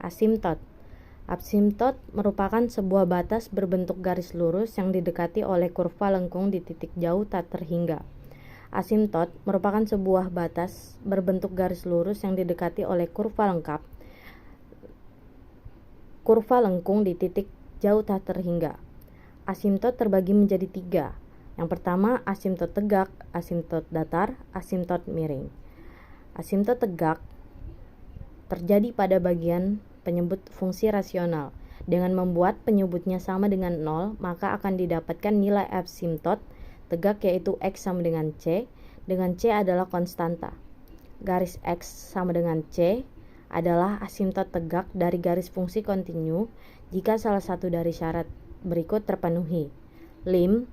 Asimtot. Asimtot merupakan sebuah batas berbentuk garis lurus yang didekati oleh kurva lengkung di titik jauh tak terhingga. Asimtot merupakan sebuah batas berbentuk garis lurus yang didekati oleh kurva lengkung di titik jauh tak terhingga. Asimtot terbagi menjadi 3. Yang pertama, asimtot tegak, asimtot datar, asimtot miring. Asimtot tegak terjadi pada bagian penyebut fungsi rasional. Dengan membuat penyebutnya sama dengan 0, maka akan didapatkan nilai asimtot tegak yaitu X sama dengan C, dengan C adalah konstanta. Garis X sama dengan C adalah asimtot tegak dari garis fungsi kontinu jika salah satu dari syarat berikut terpenuhi. Lim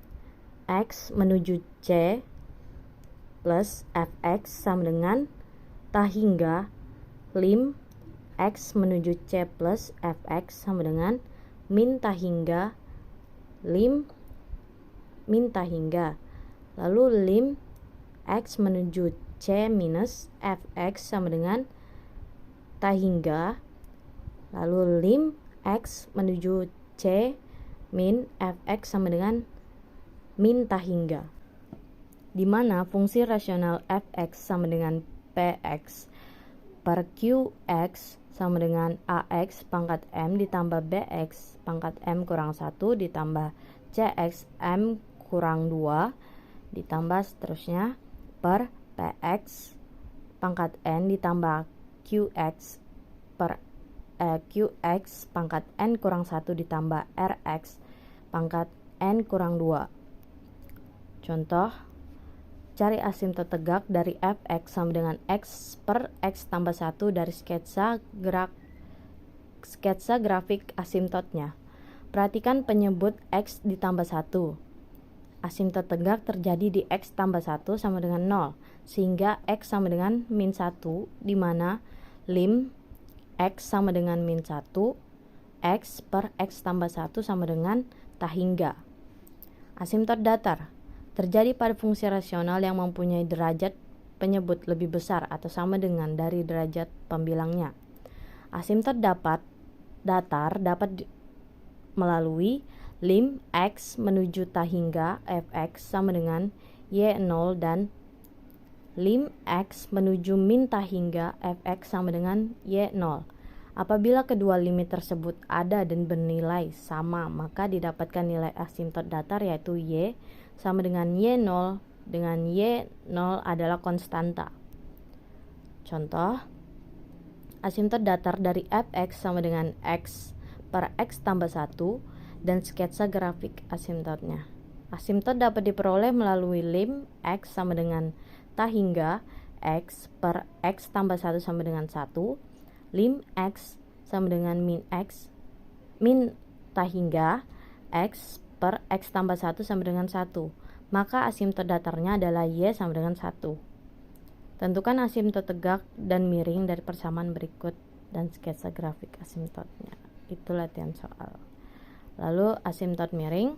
X menuju C plus Fx sama dengan tak hingga lim X menuju C plus Fx sama dengan min tak hingga lim min tak hingga. Lalu lim X menuju C minus Fx sama dengan tak hingga. Lalu lim X menuju C min Fx sama dengan min tak hingga, di mana fungsi rasional Fx sama dengan Px per Qx sama dengan Ax pangkat M ditambah Bx pangkat M kurang 1 ditambah Cx M kurang 2 ditambah seterusnya per Px pangkat N ditambah Qx per Qx pangkat N kurang 1 ditambah Rx pangkat N kurang 2. Contoh, cari asimtot tegak dari Fx sama dengan X per X tambah 1 dari sketsa grafik asimtotnya. Perhatikan penyebut X ditambah 1. Asimtot tegak terjadi di X tambah 1 sama dengan 0, sehingga X sama dengan min 1, di mana lim X sama dengan min 1, X per X tambah 1 sama dengan tak hingga. Asimtot datar terjadi pada fungsi rasional yang mempunyai derajat penyebut lebih besar atau sama dengan dari derajat pembilangnya. Asimtot datar dapat melalui lim X menuju tak hingga Fx sama dengan Y0 dan lim X menuju min tak hingga Fx sama dengan Y0. Apabila kedua limit tersebut ada dan bernilai sama, maka didapatkan nilai asimtot datar yaitu Y sama dengan Y0, dengan Y0 adalah konstanta. Contoh, asimtot datar dari Fx sama dengan X per X tambah 1 dan sketsa grafik asimtotnya. Asimtot dapat diperoleh melalui lim X sama dengan tak hingga X per X tambah 1 sama dengan 1, lim X sama dengan min tak hingga X per X tambah 1 sama dengan 1, maka asimtot datarnya adalah Y sama dengan 1. Tentukan asimtot tegak dan miring dari persamaan berikut dan sketsa grafik asimtotnya. Itu latihan soal. Lalu asimtot miring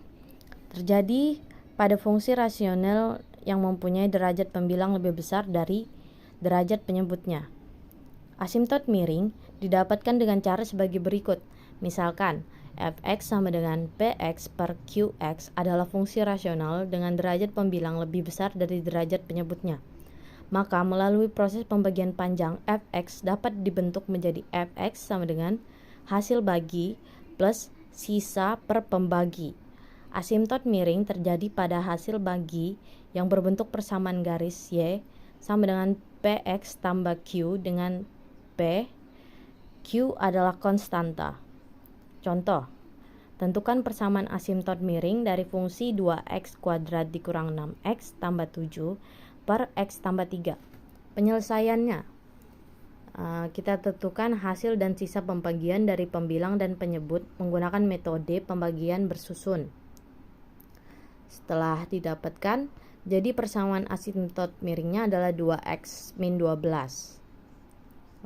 terjadi pada fungsi rasional yang mempunyai derajat pembilang lebih besar dari derajat penyebutnya. Asimtot miring didapatkan dengan cara sebagai berikut. Misalkan Fx sama dengan Px per Qx adalah fungsi rasional dengan derajat pembilang lebih besar dari derajat penyebutnya. Maka melalui proses pembagian panjang, Fx dapat dibentuk menjadi Fx sama dengan hasil bagi plus sisa per pembagi. Asimtot miring terjadi pada hasil bagi yang berbentuk persamaan garis Y sama dengan Px tambah Q dengan P. Q adalah konstanta. Contoh, tentukan persamaan asimtot miring dari fungsi 2x kuadrat dikurang 6x tambah 7 per x tambah 3. Penyelesaiannya, kita tentukan hasil dan sisa pembagian dari pembilang dan penyebut menggunakan metode pembagian bersusun. Setelah didapatkan, jadi persamaan asimtot miringnya adalah 2x min 12.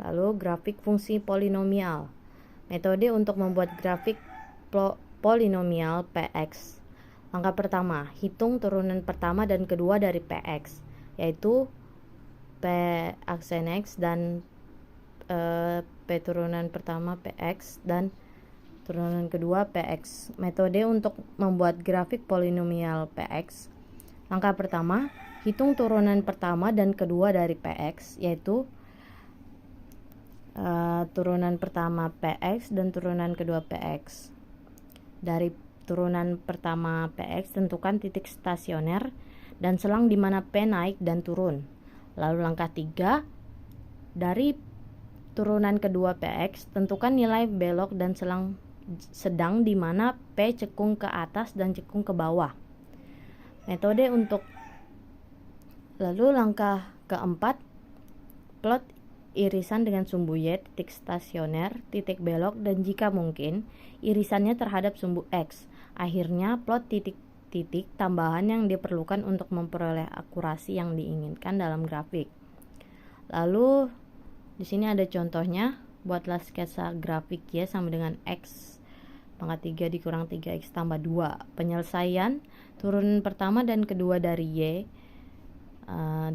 Lalu grafik fungsi polinomial. Metode untuk membuat grafik polinomial Px. Langkah pertama, hitung turunan pertama dan kedua dari Px, yaitu P aksen X dan P turunan pertama Px dan turunan kedua Px. Metode untuk membuat grafik polinomial Px. Langkah pertama, hitung turunan pertama dan kedua dari Px, yaitu turunan pertama Px dan turunan kedua Px. Dari turunan pertama Px, tentukan titik stasioner dan selang di mana P naik dan turun. Lalu langkah 3, dari turunan kedua Px, tentukan nilai belok dan selang sedang di mana P cekung ke atas dan cekung ke bawah. Metode untuk lalu langkah keempat, plot irisan dengan sumbu Y, titik stasioner, titik belok, dan jika mungkin irisannya terhadap sumbu X. Akhirnya plot titik-titik tambahan yang diperlukan untuk memperoleh akurasi yang diinginkan dalam grafik. Lalu di sini ada contohnya. Buatlah sketsa grafik Y sama dengan X pangkat 3 dikurang 3X tambah 2. Penyelesaian turunan pertama dan kedua dari Y,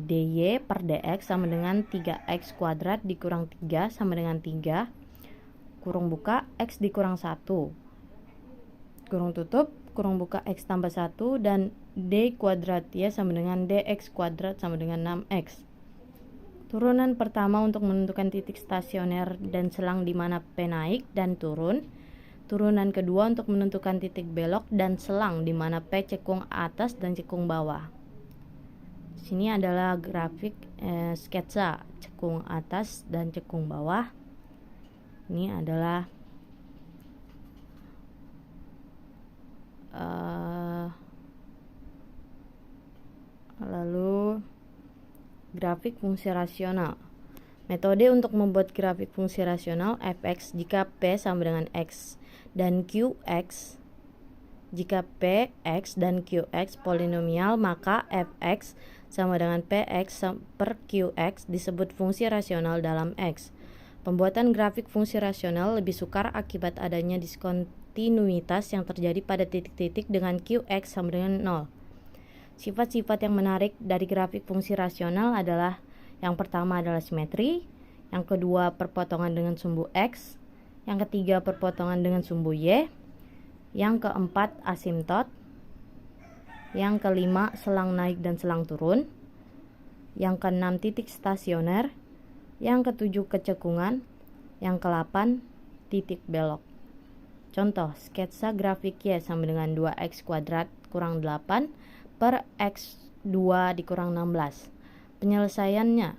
dy per dx sama dengan 3x kuadrat dikurang 3 sama dengan 3, kurung buka x dikurang 1, kurung tutup, kurung buka x tambah 1, dan d kuadrat Y sama dengan dx kuadrat sama dengan 6x. Turunan pertama untuk menentukan titik stasioner dan selang di mana P naik dan turun. Turunan kedua untuk menentukan titik belok dan selang di mana P cekung atas dan cekung bawah. Sini adalah grafik sketsa cekung atas dan cekung bawah. Ini adalah lalu grafik fungsi rasional. Metode untuk membuat grafik fungsi rasional fx jika P sama dengan x dan qx. Jika P, x, dan qx polinomial, maka fx sama dengan px per qx disebut fungsi rasional dalam x. Pembuatan grafik fungsi rasional lebih sukar akibat adanya diskontinuitas yang terjadi pada titik-titik dengan qx sama dengan 0. Sifat-sifat yang menarik dari grafik fungsi rasional adalah yang pertama adalah simetri, yang kedua perpotongan dengan sumbu x, yang ketiga perpotongan dengan sumbu y, yang keempat asimtot, yang kelima selang naik dan selang turun, yang keenam titik stasioner, yang ketujuh kecekungan, yang ke-8 titik belok. Contoh, sketsa grafik Y sama dengan 2x kuadrat kurang 8 per x2 dikurang 16. Penyelesaiannya,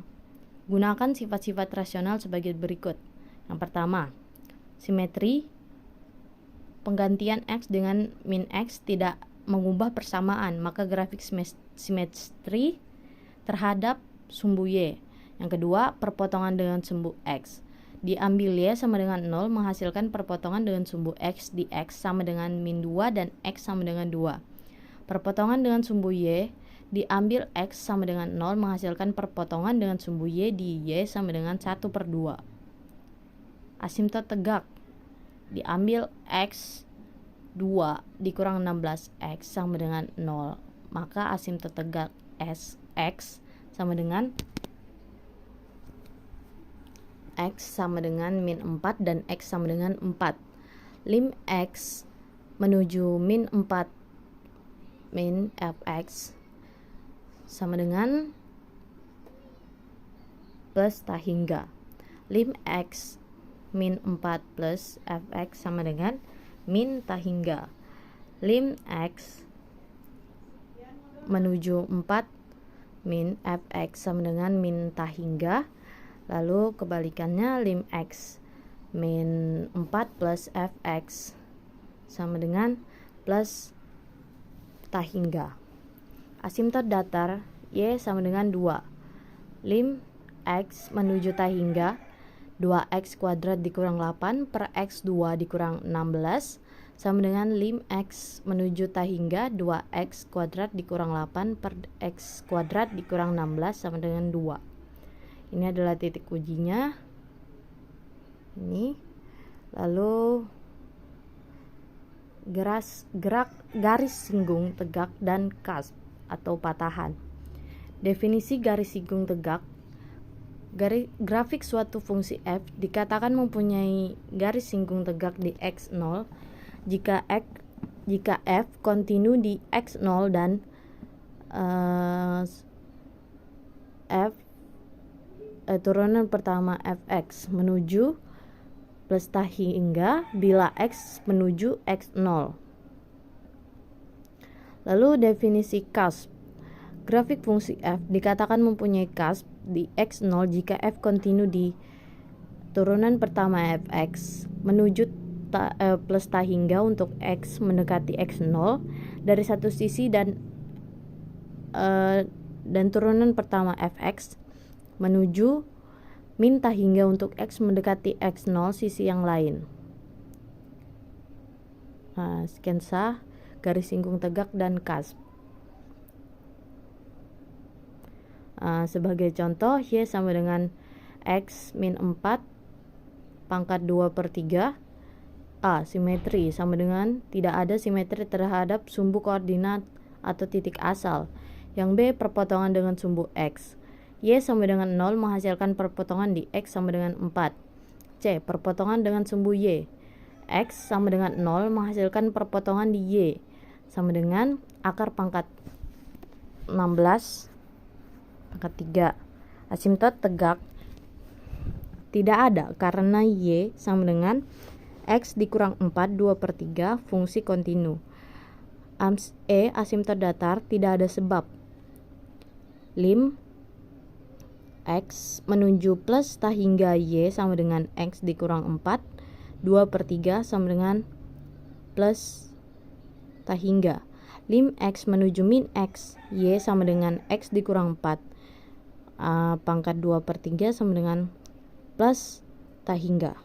gunakan sifat-sifat rasional sebagai berikut. Yang pertama, simetri. Penggantian x dengan min x tidak mengubah persamaan, maka grafik simetri terhadap sumbu y. Yang kedua, perpotongan dengan sumbu x. Diambil y sama dengan 0 menghasilkan perpotongan dengan sumbu x di x sama dengan min 2 dan x sama dengan 2. Perpotongan dengan sumbu y diambil x sama dengan 0 menghasilkan perpotongan dengan sumbu y di y sama dengan 1/2. Asimtot tegak. Diambil x 2 dikurang 16x sama dengan 0. Maka asimtot tegak x sama dengan min 4 dan x sama dengan 4. Lim x menuju min 4 min fx sama dengan plus tak hingga. Lim x min 4 plus fx sama dengan min tak hingga. Lim x menuju 4 min fx sama dengan min tak hingga. Lalu kebalikannya, lim x min 4 plus fx sama dengan plus tak hingga. Asimtot datar y sama dengan 2. Lim x menuju tak hingga 2x kuadrat dikurang 8 per x2 dikurang 16 sama dengan lim x menuju tak hingga 2x kuadrat dikurang 8 per x kuadrat dikurang 16 sama dengan 2. Ini adalah titik ujinya. Ini. Lalu garis singgung tegak dan cusp atau patahan. Definisi garis singgung tegak. Grafik suatu fungsi f dikatakan mempunyai garis singgung tegak di x0 jika f kontinu di x0 dan turunan pertama fx menuju plus hingga bila x menuju x0. Lalu definisi cusp. Grafik fungsi f dikatakan mempunyai cusp di x0 jika f kontinu di turunan pertama fx menuju plus hingga untuk x mendekati x0 dari satu sisi dan turunan pertama fx menuju min hingga untuk x mendekati x0 sisi yang lain. Sketsa garis singgung tegak dan cusp. Sebagai contoh, y sama dengan x min 4 pangkat 2/3. Simetri sama dengan tidak ada simetri terhadap sumbu koordinat atau titik asal. Yang B, perpotongan dengan sumbu x. Y sama dengan 0 menghasilkan perpotongan di x sama dengan 4. C, perpotongan dengan sumbu y. X sama dengan 0 menghasilkan perpotongan di y sama dengan akar pangkat 16 pangkat 3. Asimtot tegak tidak ada karena y sama dengan x dikurang 4 2/3 fungsi kontinu. Asimtot datar tidak ada sebab. Lim x menuju plus hingga y sama dengan x dikurang 4 2/3 sama dengan plus hingga. Lim x menuju min x y sama dengan x dikurang 4 pangkat 2/3 sama dengan plus hingga.